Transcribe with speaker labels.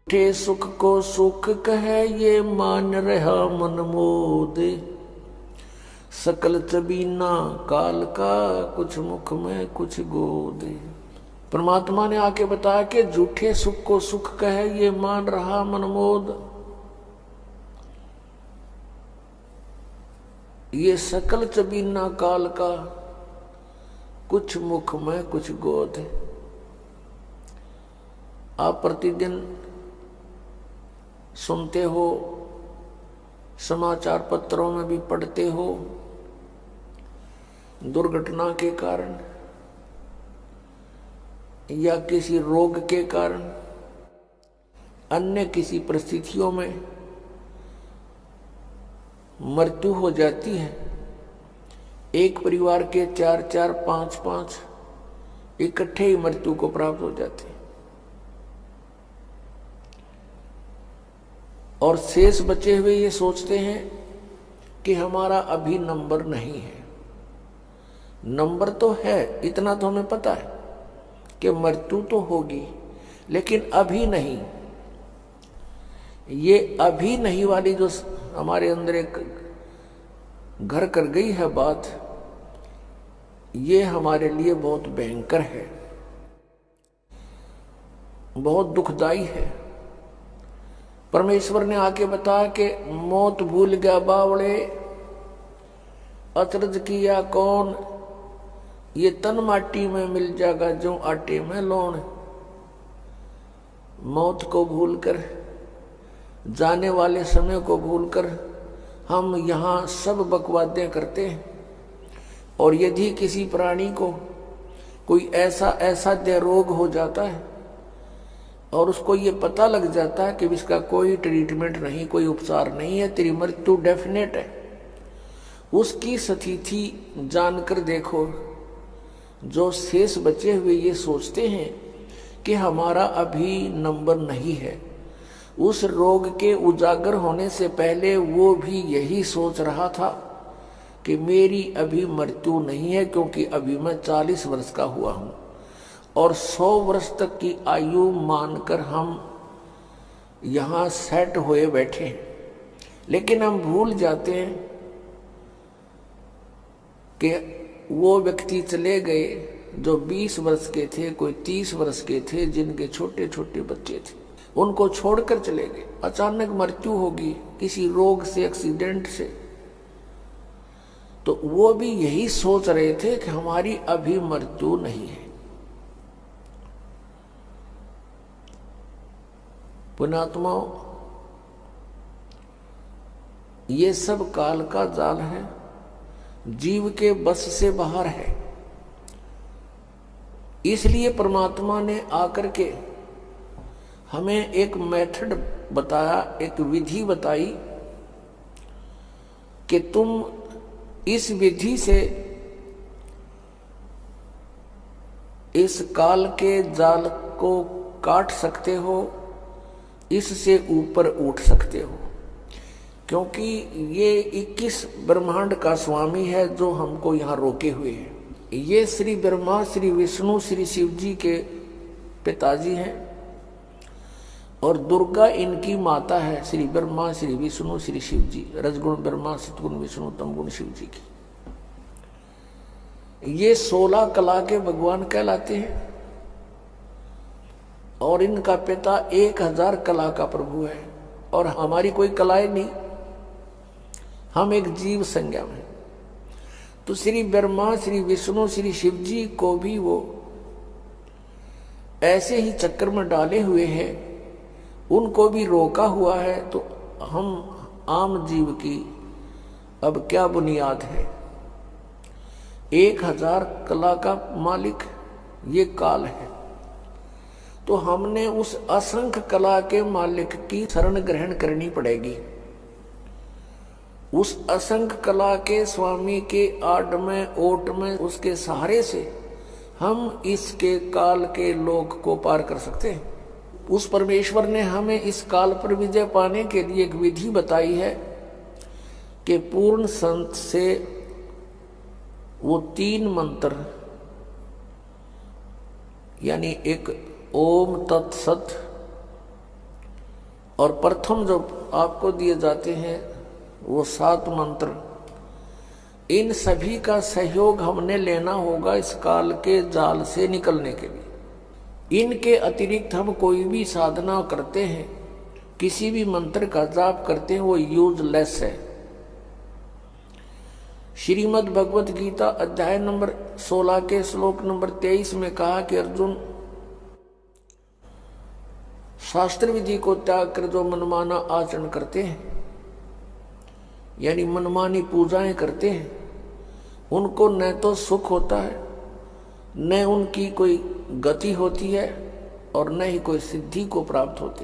Speaker 1: ठे सुख को सुख कहे ये मान रहा मन मोद। सकल चबीना काल का कुछ मुख में कुछ गोद। परमात्मा ने आके बताया कि झूठे सुख को सुख कहे ये मान रहा मन मोद। ये सकल चबीना काल का कुछ मुख में कुछ गोद है। आप प्रतिदिन सुनते हो, समाचार पत्रों में भी पढ़ते हो, दुर्घटना के कारण या किसी रोग के कारण अन्य किसी परिस्थितियों में मृत्यु हो जाती है। एक परिवार के 4-4, 5-5 इकट्ठे ही मृत्यु को प्राप्त हो जाते हैं और शेष बचे हुए ये सोचते हैं कि हमारा अभी नंबर नहीं है। नंबर तो है, इतना तो हमें पता है कि मृत्यु तो होगी, लेकिन अभी नहीं। ये अभी नहीं वाली जो हमारे अंदर एक घर कर गई है बात, ये हमारे लिए बहुत भयंकर है, बहुत दुखदाई है। परमेश्वर ने आके बताया कि मौत भूल गया बावड़े, अचरज किया कौन, ये तन माटी में मिल जाएगा जो आटे में लौण। मौत को भूलकर, जाने वाले समय को भूलकर हम यहाँ सब बकवादें करते हैं। और यदि किसी प्राणी को कोई ऐसा असाध्य रोग हो जाता है और उसको ये पता लग जाता है कि इसका कोई ट्रीटमेंट नहीं, कोई उपचार नहीं है, तेरी मृत्यु डेफिनेट है, उसकी स्थिति जानकर देखो, जो शेष बचे हुए ये सोचते हैं कि हमारा अभी नंबर नहीं है। उस रोग के उजागर होने से पहले वो भी यही सोच रहा था कि मेरी अभी मृत्यु नहीं है, क्योंकि अभी मैं 40 वर्ष का हुआ हूं और 100 वर्ष तक की आयु मानकर हम यहाँ सेट हुए बैठे हैं। लेकिन हम भूल जाते हैं कि वो व्यक्ति चले गए जो 20 वर्ष के थे, कोई 30 वर्ष के थे, जिनके छोटे छोटे बच्चे थे, उनको छोड़कर चले गए। अचानक मृत्यु होगी किसी रोग से, एक्सीडेंट से, तो वो भी यही सोच रहे थे कि हमारी अभी मृत्यु नहीं है। पुण्यात्माओं, ये सब काल का जाल है, जीव के बस से बाहर है। इसलिए परमात्मा ने आकर के हमें एक मेथड बताया, एक विधि बताई कि तुम इस विधि से इस काल के जाल को काट सकते हो, इससे ऊपर उठ सकते हो। क्योंकि ये 21 ब्रह्मांड का स्वामी है जो हमको यहाँ रोके हुए है। ये श्री ब्रह्मा, श्री विष्णु, श्री शिव जी के पिताजी हैं और दुर्गा इनकी माता है। श्री ब्रह्मा, श्री विष्णु, श्री शिव जी, रजगुण ब्रह्मा, सतगुण विष्णु, तमगुण शिव जी की। ये 16 कला के भगवान कहलाते हैं और इनका पिता 1000 कला का प्रभु है। और हमारी कोई कलाएं नहीं, हम एक जीव संज्ञा में। तो श्री ब्रह्मा, श्री विष्णु, श्री शिव जी को भी वो ऐसे ही चक्कर में डाले हुए हैं, उनको भी रोका हुआ है। तो हम आम जीव की अब क्या बुनियाद है? 1000 कला का मालिक ये काल है, तो हमने उस असंख्य कला के मालिक की शरण ग्रहण करनी पड़ेगी। उस असंख्य कला के स्वामी के आड़ में, ओट में, उसके सहारे से हम इसके काल के लोक को पार कर सकते हैं। उस परमेश्वर ने हमें इस काल पर विजय पाने के लिए एक विधि बताई है कि पूर्ण संत से वो 3 मंत्र, यानी एक ओम तत्सत, और प्रथम जो आपको दिए जाते हैं वो 7 मंत्र, इन सभी का सहयोग हमने लेना होगा इस काल के जाल से निकलने के लिए। इनके अतिरिक्त हम कोई भी साधना करते हैं, किसी भी मंत्र का जाप करते हैं, वो यूजलेस है। श्रीमद् भगवत गीता अध्याय नंबर 16 के श्लोक नंबर 23 में कहा कि अर्जुन, शास्त्र विधि को त्याग कर जो मनमाना आचरण करते हैं, यानी मनमानी पूजाएं करते हैं, उनको न तो सुख होता है, न उनकी कोई गति होती है और न ही कोई सिद्धि को प्राप्त होती।